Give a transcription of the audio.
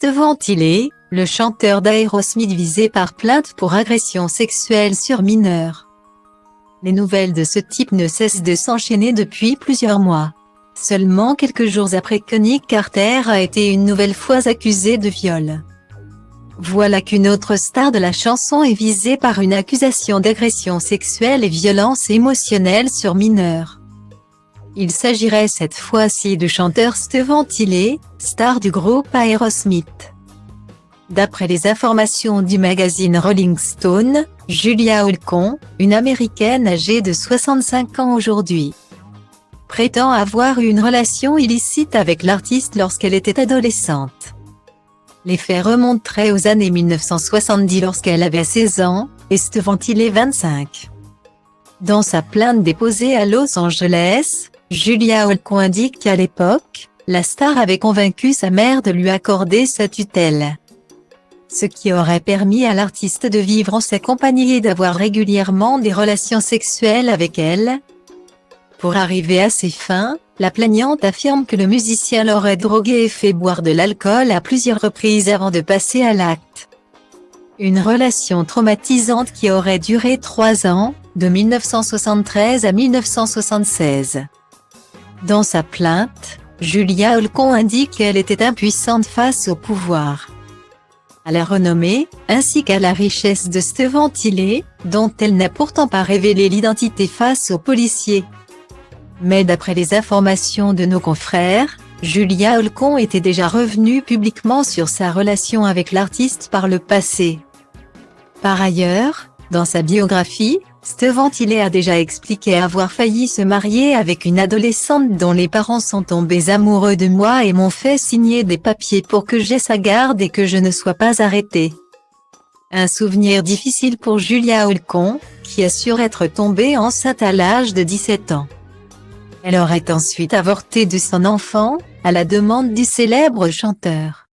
Steven Tyler, le chanteur d'Aerosmith visé par plainte pour agression sexuelle sur mineur. Les nouvelles de ce type ne cessent de s'enchaîner depuis plusieurs mois. Seulement quelques jours après que Nick Carter a été une nouvelle fois accusé de viol. Voilà qu'une autre star de la chanson est visée par une accusation d'agression sexuelle et violence émotionnelle sur mineur. Il s'agirait cette fois-ci du chanteur Steven Tyler, star du groupe Aerosmith. D'après les informations du magazine Rolling Stone, Julia Holcomb, une Américaine âgée de 65 ans aujourd'hui, prétend avoir eu une relation illicite avec l'artiste lorsqu'elle était adolescente. Les faits remonteraient aux années 1970 lorsqu'elle avait 16 ans, et Steven Tyler 25. Dans sa plainte déposée à Los Angeles, Julia Holcomb indique qu'à l'époque, la star avait convaincu sa mère de lui accorder sa tutelle. Ce qui aurait permis à l'artiste de vivre en sa compagnie et d'avoir régulièrement des relations sexuelles avec elle. Pour arriver à ses fins, la plaignante affirme que le musicien l'aurait droguée et fait boire de l'alcool à plusieurs reprises avant de passer à l'acte. Une relation traumatisante qui aurait duré 3 ans, de 1973 à 1976. Dans sa plainte, Julia Holcomb indique qu'elle était impuissante face au pouvoir, à la renommée, ainsi qu'à la richesse de Steven Tyler, dont elle n'a pourtant pas révélé l'identité face aux policiers. Mais d'après les informations de nos confrères, Julia Holcomb était déjà revenue publiquement sur sa relation avec l'artiste par le passé. Par ailleurs, dans sa biographie, Steven Tyler a déjà expliqué avoir failli se marier avec une adolescente dont les parents sont tombés amoureux de moi et m'ont fait signer des papiers pour que j'aie sa garde et que je ne sois pas arrêté. Un souvenir difficile pour Julia Holcomb, qui assure être tombée enceinte à l'âge de 17 ans. Elle aurait ensuite avorté de son enfant, à la demande du célèbre chanteur.